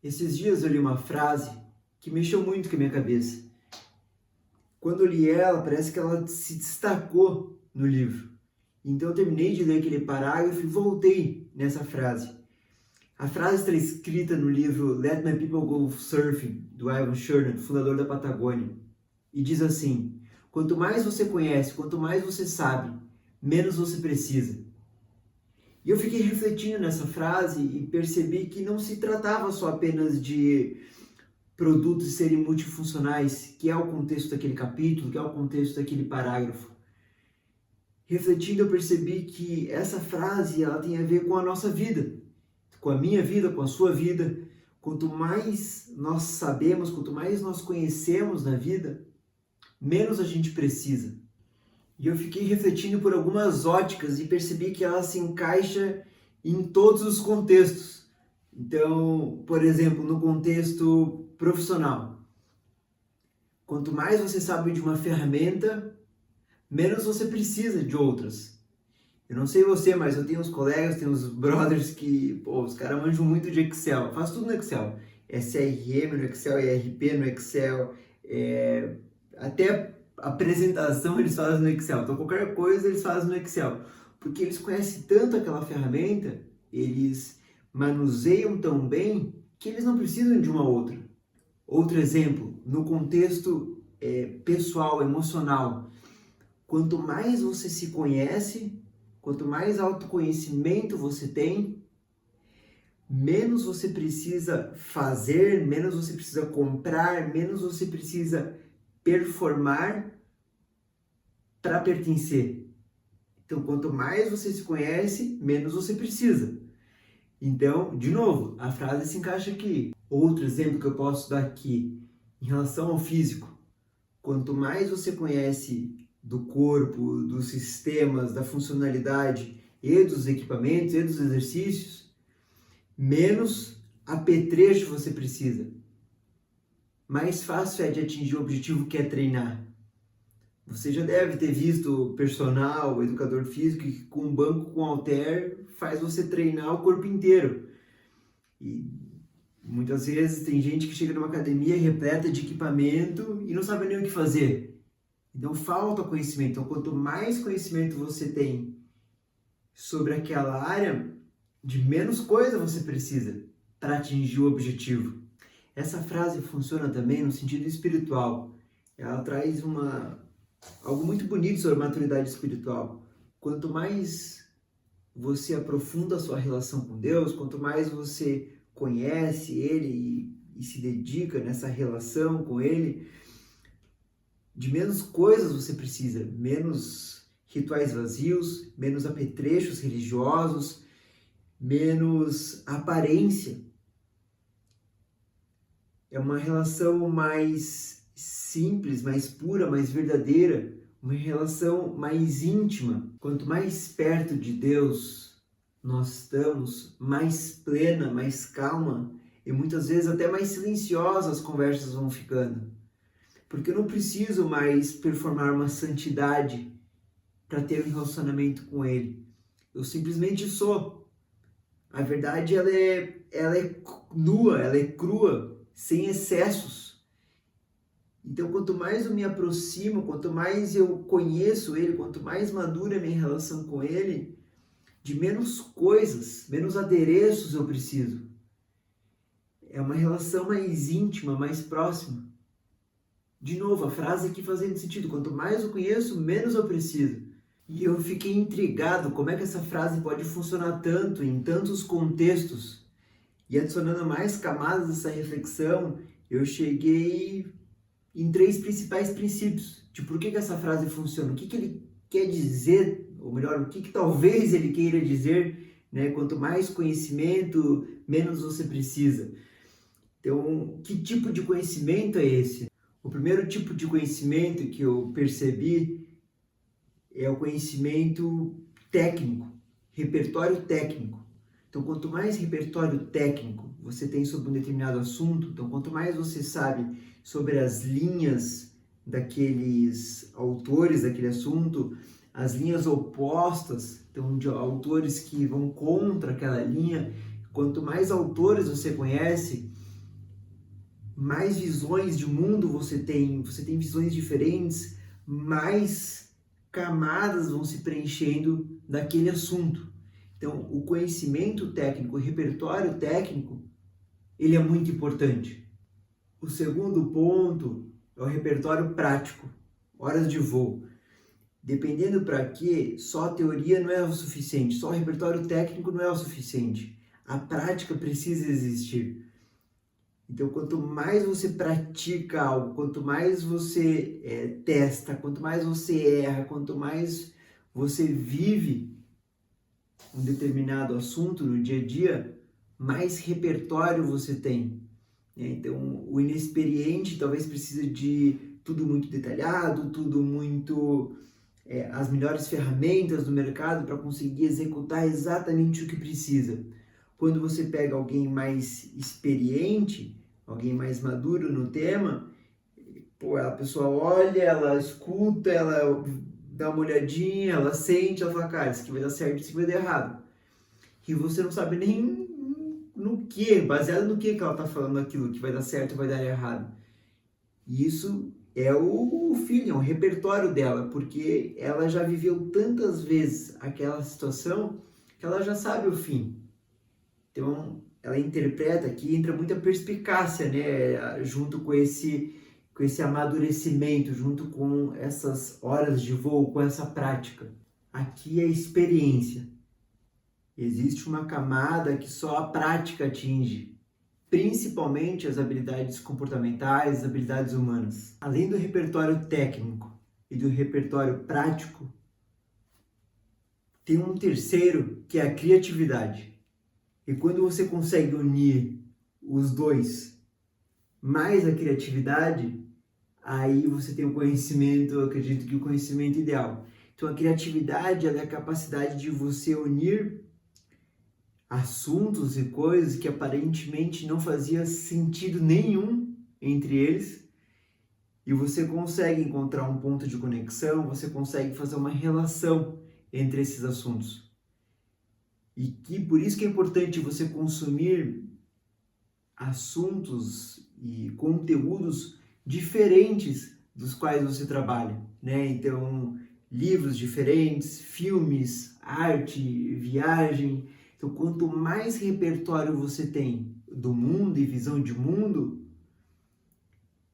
Esses dias eu li uma frase que mexeu muito com a minha cabeça. Quando eu li ela, parece que ela se destacou no livro. Então eu terminei de ler aquele parágrafo e voltei nessa frase. A frase está escrita no livro Let My People Go Surfing, do Ivan Chernak, fundador da Patagônia. E diz assim: quanto mais você conhece, quanto mais você sabe, menos você precisa. E eu fiquei refletindo nessa frase e percebi que não se tratava só apenas de produtos serem multifuncionais, que é o contexto daquele capítulo, que é o contexto daquele parágrafo. Refletindo, eu percebi que essa frase ela tem a ver com a nossa vida, com a minha vida, com a sua vida. Quanto mais nós sabemos, quanto mais nós conhecemos na vida, menos a gente precisa. E eu fiquei refletindo por algumas óticas e percebi que ela se encaixa em todos os contextos. Então, por exemplo, no contexto profissional, quanto mais você sabe de uma ferramenta, menos você precisa de outras. Eu não sei você, mas eu tenho uns colegas, tenho uns brothers que, os caras manjam muito de Excel, faz tudo no Excel. É CRM no Excel, é ERP no Excel, até apresentação eles fazem no Excel. Então qualquer coisa eles fazem no Excel. Porque eles conhecem tanto aquela ferramenta, eles manuseiam tão bem, que eles não precisam de uma outra. Outro exemplo, no contexto pessoal, emocional. Quanto mais você se conhece, quanto mais autoconhecimento você tem, menos você precisa fazer, menos você precisa comprar, menos você precisa performar para pertencer. Então, quanto mais você se conhece, menos você precisa. Então, de novo, a frase se encaixa aqui. Outro exemplo que eu posso dar aqui, em relação ao físico. Quanto mais você conhece do corpo, dos sistemas, da funcionalidade e dos equipamentos e dos exercícios, menos apetrecho você precisa. Mais fácil é de atingir o objetivo que é treinar. Você já deve ter visto personal, educador físico, que com um banco com halter faz você treinar o corpo inteiro. E muitas vezes tem gente que chega numa academia repleta de equipamento e não sabe nem o que fazer. Então falta conhecimento. Então quanto mais conhecimento você tem sobre aquela área, de menos coisa você precisa para atingir o objetivo. Essa frase funciona também no sentido espiritual. Ela traz algo muito bonito sobre a maturidade espiritual. Quanto mais você aprofunda a sua relação com Deus, quanto mais você conhece Ele e se dedica nessa relação com Ele, de menos coisas você precisa, menos rituais vazios, menos apetrechos religiosos, menos aparência. É uma relação mais simples, mais pura, mais verdadeira, uma relação mais íntima. Quanto mais perto de Deus nós estamos, mais plena, mais calma e muitas vezes até mais silenciosas as conversas vão ficando. Porque eu não preciso mais performar uma santidade para ter um relacionamento com Ele. Eu simplesmente sou. A verdade ela é nua, ela é crua, sem excessos. Então, quanto mais eu me aproximo, quanto mais eu conheço Ele, quanto mais madura é a minha relação com Ele, de menos coisas, menos adereços eu preciso. É uma relação mais íntima, mais próxima. De novo, a frase aqui fazendo sentido. Quanto mais eu conheço, menos eu preciso. E eu fiquei intrigado como é que essa frase pode funcionar tanto, em tantos contextos. E adicionando mais camadas dessa reflexão, eu cheguei em 3 principais princípios de por que essa frase funciona, o que ele quer dizer, ou melhor, o que talvez ele queira dizer, né? Quanto mais conhecimento, menos você precisa. Então, que tipo de conhecimento é esse? O primeiro tipo de conhecimento que eu percebi é o conhecimento técnico, repertório técnico. Então, quanto mais repertório técnico você tem sobre um determinado assunto, então quanto mais você sabe sobre as linhas daqueles autores daquele assunto, as linhas opostas, então de autores que vão contra aquela linha, quanto mais autores você conhece, mais visões de mundo você tem visões diferentes, mais camadas vão se preenchendo daquele assunto. Então, o conhecimento técnico, o repertório técnico, ele é muito importante. O segundo ponto é o repertório prático, horas de voo. Dependendo para quê, só a teoria não é o suficiente, só o repertório técnico não é o suficiente. A prática precisa existir. Então, quanto mais você pratica algo, quanto mais você testa, quanto mais você erra, quanto mais você vive um determinado assunto no dia a dia, mais repertório você tem. Então, o inexperiente talvez precise de tudo muito detalhado, tudo muito... as melhores ferramentas do mercado para conseguir executar exatamente o que precisa. Quando você pega alguém mais experiente, alguém mais maduro no tema, a pessoa olha, ela escuta, ela dá uma olhadinha, ela sente, ela fala, cara, isso aqui vai dar certo, isso aqui vai dar errado. E você não sabe nem no que, baseado no que ela está falando aquilo, que vai dar certo ou vai dar errado. E isso é o feeling, é o repertório dela, porque ela já viveu tantas vezes aquela situação que ela já sabe o fim. Então, ela interpreta aqui, entra muita perspicácia, né, junto com esse amadurecimento, junto com essas horas de voo, com essa prática. Aqui é a experiência. Existe uma camada que só a prática atinge, principalmente as habilidades comportamentais, as habilidades humanas. Além do repertório técnico e do repertório prático, tem um terceiro que é a criatividade. E quando você consegue unir os dois, mais a criatividade, aí você tem o conhecimento, eu acredito que o conhecimento ideal. Então a criatividade é a capacidade de você unir assuntos e coisas que aparentemente não fazia sentido nenhum entre eles, e você consegue encontrar um ponto de conexão, você consegue fazer uma relação entre esses assuntos. E que por isso que é importante você consumir assuntos e conteúdos diferentes dos quais você trabalha, né? Então, livros diferentes, filmes, arte, viagem. Então, quanto mais repertório você tem do mundo e visão de mundo,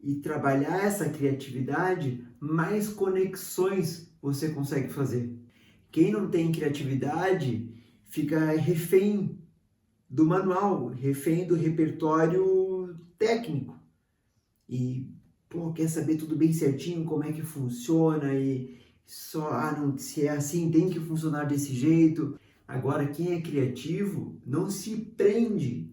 e trabalhar essa criatividade, mais conexões você consegue fazer. Quem não tem criatividade fica refém do manual, refém do repertório técnico. E, quer saber tudo bem certinho, como é que funciona, e só, não, se é assim, tem que funcionar desse jeito. Agora, quem é criativo não se prende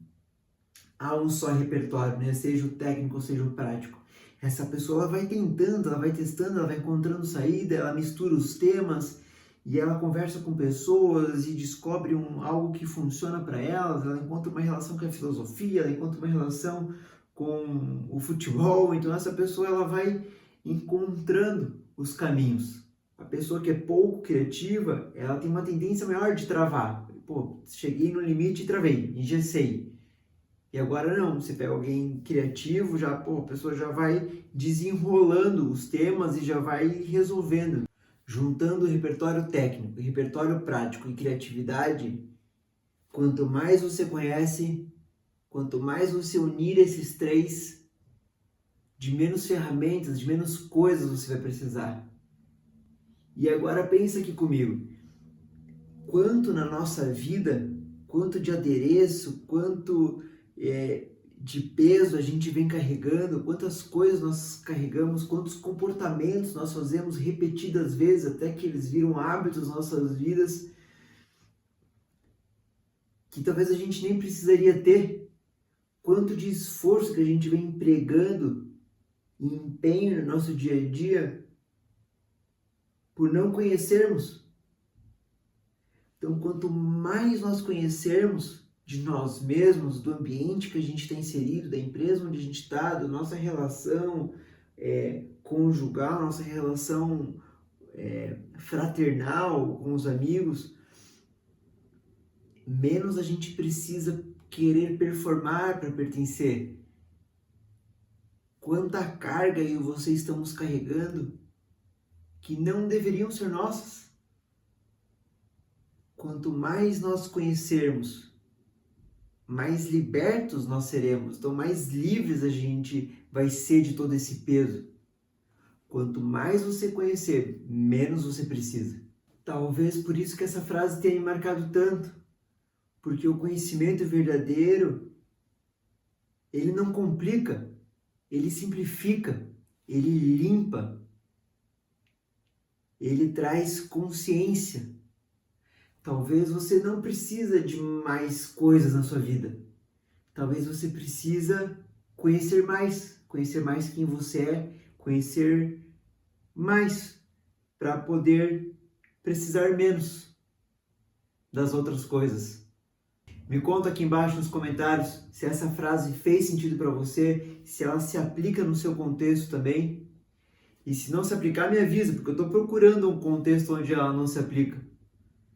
a um só repertório, né? Seja o técnico, seja o prático. Essa pessoa ela vai tentando, ela vai testando, ela vai encontrando saída, ela mistura os temas e ela conversa com pessoas e descobre algo que funciona para elas, ela encontra uma relação com a filosofia, ela encontra uma relação com o futebol, então essa pessoa ela vai encontrando os caminhos. A pessoa que é pouco criativa, ela tem uma tendência maior de travar. Cheguei no limite e travei, engessei. E agora não, você pega alguém criativo, já, a pessoa já vai desenrolando os temas e já vai resolvendo. Juntando o repertório técnico, repertório prático e criatividade, quanto mais você conhece, quanto mais você unir esses três, de menos ferramentas, de menos coisas você vai precisar. E agora pensa aqui comigo, quanto na nossa vida, quanto de adereço, quanto de peso a gente vem carregando, quantas coisas nós carregamos, quantos comportamentos nós fazemos repetidas vezes até que eles viram hábitos nas nossas vidas, que talvez a gente nem precisaria ter, quanto de esforço que a gente vem empregando e empenho no nosso dia a dia por não conhecermos. Então, quanto mais nós conhecermos de nós mesmos, do ambiente que a gente está inserido, da empresa onde a gente está, da nossa relação conjugal, nossa relação fraternal com os amigos, menos a gente precisa querer performar para pertencer. quanta carga eu e você estamos carregando que não deveriam ser nossas. Quanto mais nós conhecermos, mais libertos nós seremos, então mais livres a gente vai ser de todo esse peso. Quanto mais você conhecer, menos você precisa. Talvez por isso que essa frase tenha me marcado tanto, porque o conhecimento verdadeiro, ele não complica, ele simplifica, ele limpa, ele traz consciência. Talvez você não precisa de mais coisas na sua vida. Talvez você precisa conhecer mais quem você é, conhecer mais para poder precisar menos das outras coisas. Me conta aqui embaixo nos comentários se essa frase fez sentido para você, se ela se aplica no seu contexto também. E se não se aplicar, me avisa, porque eu estou procurando um contexto onde ela não se aplica.